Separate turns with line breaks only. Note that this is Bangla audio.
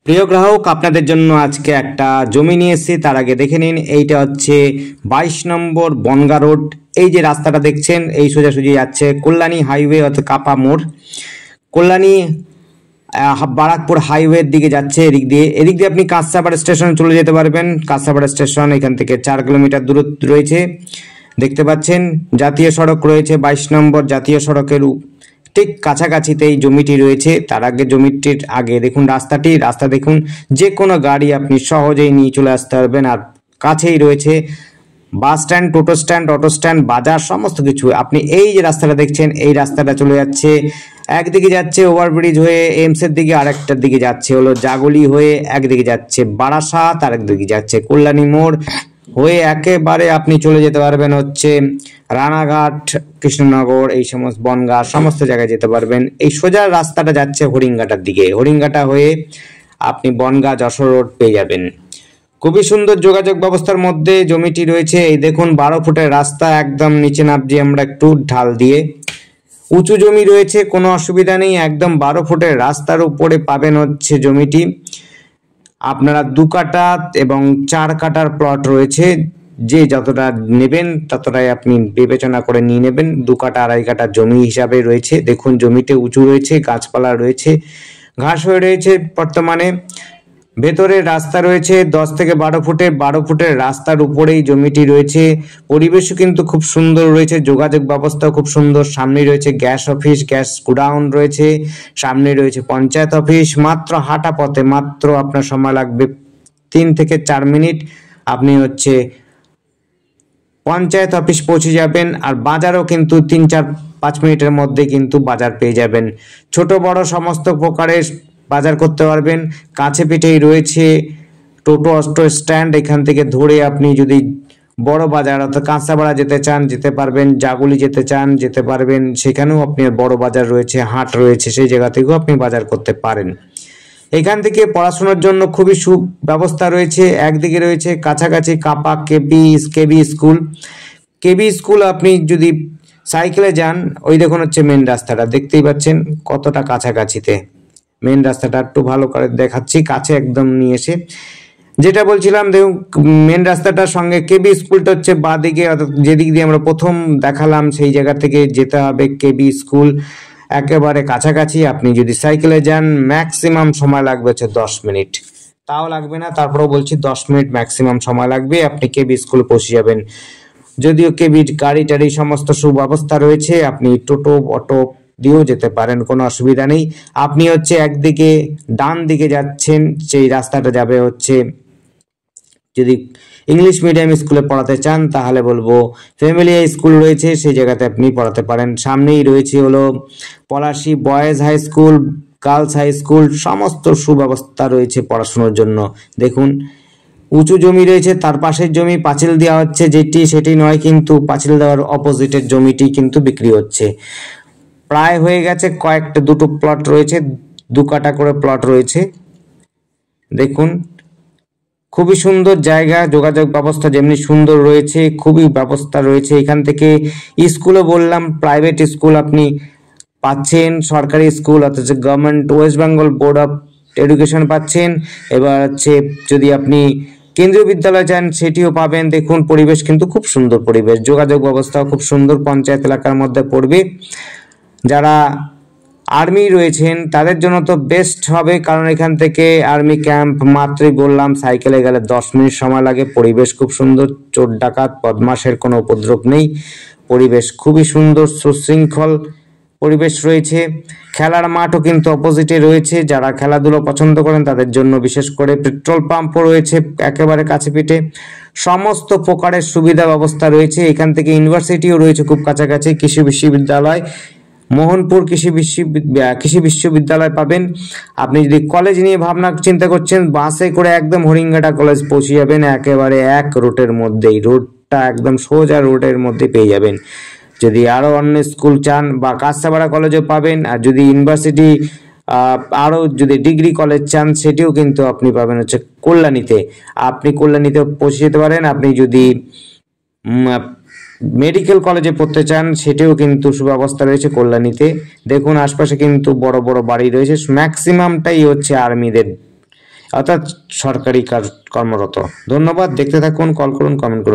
প্রিয় গ্রাহক, আপনাদের জন্য আজকে একটা জমি নিয়ে এসেছি। তার আগে দেখে নিন, এইটা হচ্ছে 22 নম্বর বনগা রোড। এই যে রাস্তাটা দেখছেন, এই সোজাসুজি যাচ্ছে কল্যাণী হাইওয়ে অর্থাৎ কাপা মোড়। কল্যাণী বারাকপুর হাইওয়ের দিকে যাচ্ছে। এদিক দিয়ে আপনি কাঁচরাপাড়া স্টেশনে চলে যেতে পারবেন। কাঁচরাপাড়া স্টেশন এখান থেকে 4 কিলোমিটার দূরত্ব রয়েছে। দেখতে পাচ্ছেন জাতীয় সড়ক রয়েছে, 22 নম্বর জাতীয় সড়কের ঠিক কাছাকাছিতে এই জমিটি রয়েছে। তার আগে জমিটির আগে দেখুন রাস্তা দেখুন, যে কোনো গাড়ি আপনি সহজেই নিয়ে চলে আসতে পারবেন। আর কাছেই রয়েছে বাস স্ট্যান্ড, টোটো স্ট্যান্ড, অটো স্ট্যান্ড, বাজার, সমস্ত কিছু। আপনি এই যে রাস্তাটা দেখছেন, এই রাস্তাটা চলে যাচ্ছে, একদিকে যাচ্ছে ওভারব্রিজ হয়ে এমসের দিকে, আরেকটার দিকে যাচ্ছে হলো জাগুলি হয়ে, একদিকে যাচ্ছে বারাসাত, আরেকদিকে যাচ্ছে কল্যাণী মোড় হয়ে একেবারে আপনি চলে যেতে পারবেন হচ্ছে রানাঘাট, কৃষ্ণনগর, এই সমস্ত বনগাঁ সমস্ত জায়গায় যেতে পারবেন। এই সোজা রাস্তাটা যাচ্ছে হরিণঘাটার দিকে। হরিণঘাটা হয়ে আপনি বনগাঁ যশোর রোড পেয়ে যাবেন। খুবই সুন্দর যোগাযোগ ব্যবস্থার মধ্যে জমিটি রয়েছে। এই দেখুন 12 ফুটের রাস্তা, একদম নিচে নামছি আমরা একটু ঢাল দিয়ে। উঁচু জমি রয়েছে, কোনো অসুবিধা নেই। একদম 12 ফুটের রাস্তার উপরে পাবেন হচ্ছে জমিটি। আপনারা 2 কাঠা এবং 4 কাঠার প্লট রয়েছে। যে যতটা নেবেন ততটাই আপনি বিবেচনা করে নিয়ে নেবেন। 2 কাঠা 2.5 কাঠা জমি হিসাবে রয়েছে। দেখুন জমিতে উঁচু রয়েছে, গাছপালা রয়েছে, ঘাস হয়ে রয়েছে। বর্তমানে ভেতরে রাস্তা রয়েছে 10 থেকে 12 ফুটের। 12 ফুটের রাস্তার উপরেই জমিটি রয়েছে। পরিবেশও কিন্তু খুব সুন্দর রয়েছে, যোগাযোগ ব্যবস্থাও খুব সুন্দর। সামনে রয়েছে গ্যাস অফিস, গ্যাস গোডাউন রয়েছে, সামনে রয়েছে পঞ্চায়েত অফিস। মাত্র হাঁটা পথে, মাত্র আপনার সময় লাগবে 3 থেকে 4 মিনিট, আপনি হচ্ছে পঞ্চায়েত অফিস পৌঁছে যাবেন। আর বাজারও কিন্তু 3-4-5 মিনিটের মধ্যে কিন্তু বাজার পেয়ে যাবেন। ছোট বড় সমস্ত প্রকারের বাজার করতে পারবেন। কাছে পিঠেই রয়েছে টোটো অটো স্ট্যান্ড। এখান থেকে ধরে আপনি যদি বড় বাজার অর্থাৎ কাঁচরাপাড়া যেতে চান যেতে পারবেন, জাগুলি যেতে চান যেতে পারবেন, সেখানেও আপনি বড় বাজার রয়েছে, হাট রয়েছে, সেই জায়গা থেকেও আপনি বাজার করতে পারেন। এখান থেকে পড়াশোনার জন্য খুবই সুব্যবস্থা রয়েছে। একদিকে রয়েছে কাছাকাছি কাপা কেবি স্কুল। কেবি স্কুল আপনি যদি সাইকেলে যান, ওই দেখুন হচ্ছে মেন রাস্তাটা, দেখতেই পাচ্ছেন কতটা কাছাকাছিতে। মেন রাস্তাটা একটু ভালো করে দেখাচ্ছি, কাছে একদম নিয়ে এসে। যেটা বলছিলাম, দেখুন মেন রাস্তাটার সঙ্গে কেবি স্কুলটা হচ্ছে বাঁদিকে, অর্থাৎ যেদিক দিয়ে আমরা প্রথম দেখালাম সেই জায়গা থেকে যেতে হবে কেবি স্কুল। একেবারে কাছাকাছি। আপনি যদি সাইকেলে যান ম্যাক্সিমাম সময় লাগবে হচ্ছে 10 মিনিট, তাও লাগবে না, তারপরেও বলছি 10 মিনিট ম্যাক্সিমাম সময় লাগবে, আপনি কেবি স্কুল পৌঁছে যাবেন। যদিও কেবি গাড়ি টাড়ি সমস্ত সুব্যবস্থা রয়েছে, আপনি টোটো অটো দিয়েও যেতে পারেন, কোনো অসুবিধা নেই। আপনি হচ্ছে একদিকে ডান দিকে যাচ্ছেন, সেই রাস্তাটা যাবে হচ্ছে, যদি ইংলিশ মিডিয়াম স্কুলে পড়াতে চান তাহলে বলবো ফ্যামিলি স্কুল রয়েছে, সেই জায়গাতে আপনি পড়াতে পারেন। সামনেই রয়েছে হলো Palashi boys high school, girls high school, সমস্ত সুব্যবস্থা রয়েছে পড়াশোনার জন্য। দেখুন উঁচু জমি রয়েছে, তার পাশের জমি পাঁচিল দেওয়া হচ্ছে, সেটি নয়, কিন্তু পাঁচিল দেওয়ার অপোজিটের জমিটি কিন্তু বিক্রি হচ্ছে। প্রায় হয়ে গেছে, দুটো প্লট রয়েছে, 2 কাঠা করে প্লট রয়েছে। দেখুন খুবই সুন্দর জায়গা, যোগাযোগ ব্যবস্থা যেমনি সুন্দর রয়েছে, খুবই ব্যবস্থা রয়েছে। এখান থেকে স্কুলও বললাম, প্রাইভেট স্কুল আপনি পাচ্ছেন, সরকারি স্কুল অর্থাৎ government West Bengal board of education পাচ্ছেন। এবার হচ্ছে যদি আপনি কেন্দ্রীয় বিদ্যালয় চান সেটিও পাবেন। দেখুন পরিবেশ কিন্তু খুব সুন্দর, পরিবেশ যোগাযোগ ব্যবস্থাও খুব সুন্দর, পঞ্চায়েত এলাকার মধ্যে পড়বে। যারা আর্মি রয়েছেন তাদের জন্য তো বেস্ট হবে, কারণ এখান থেকে আর্মি ক্যাম্প মাত্রই বললাম সাইকেলে গেলে 10 মিনিট সময় লাগে। পরিবেশ খুব সুন্দর, চোর ডাকাত বদমাশের কোনো উপদ্রব নেই, পরিবেশ খুবই সুন্দর, সুশৃঙ্খল পরিবেশ রয়েছে। খেলার মাঠও কিন্তু অপোজিটে রয়েছে, যারা খেলাধুলো পছন্দ করেন তাদের জন্য বিশেষ করে পেট্রোল পাম্পও রয়েছে একেবারে কাছে পিঠে। সমস্ত প্রকারের সুবিধা ব্যবস্থা রয়েছে। এখান থেকে ইউনিভার্সিটিও রয়েছে খুব কাছাকাছি, কৃষি বিশ্ববিদ্যালয়, মোহনপুর কৃষি বিশ্ববিদ্যালয় পাবেন। আপনি যদি কলেজ নিয়ে ভাবনা চিন্তা করছেন, বাসে করে একদম হরিণঘাটা কলেজ পৌঁছে যাবেন, একেবারে এক রুটের মধ্যেই, রোডটা একদম সোজা রোডের মধ্যে পেয়ে যাবেন। যদি আরো অন্য স্কুল চান বা কাঁচরাপাড়া কলেজও পাবেন, আর যদি ইউনিভার্সিটি আরো যদি ডিগ্রি কলেজ চান সেটিও কিন্তু আপনি পাবেন হচ্ছে কল্যাণীতে। আপনি কল্যাণীতে পৌঁছে যেতে পারেন। আপনি যদি মেডিকেল কলেজে পড়তে চান সেটিও কিন্তু সুব্যবস্থা রয়েছে কল্যাণীতে। দেখুন আশপাশে কিন্তু বড় বড় বাড়ি রয়েছে, ম্যাক্সিমামটাই হচ্ছে আর্মিদের। অর্থাৎ সরকারি কর্মরত। ধন্যবাদ, দেখতে থাকুন, কল করুন, কমেন্ট করুন।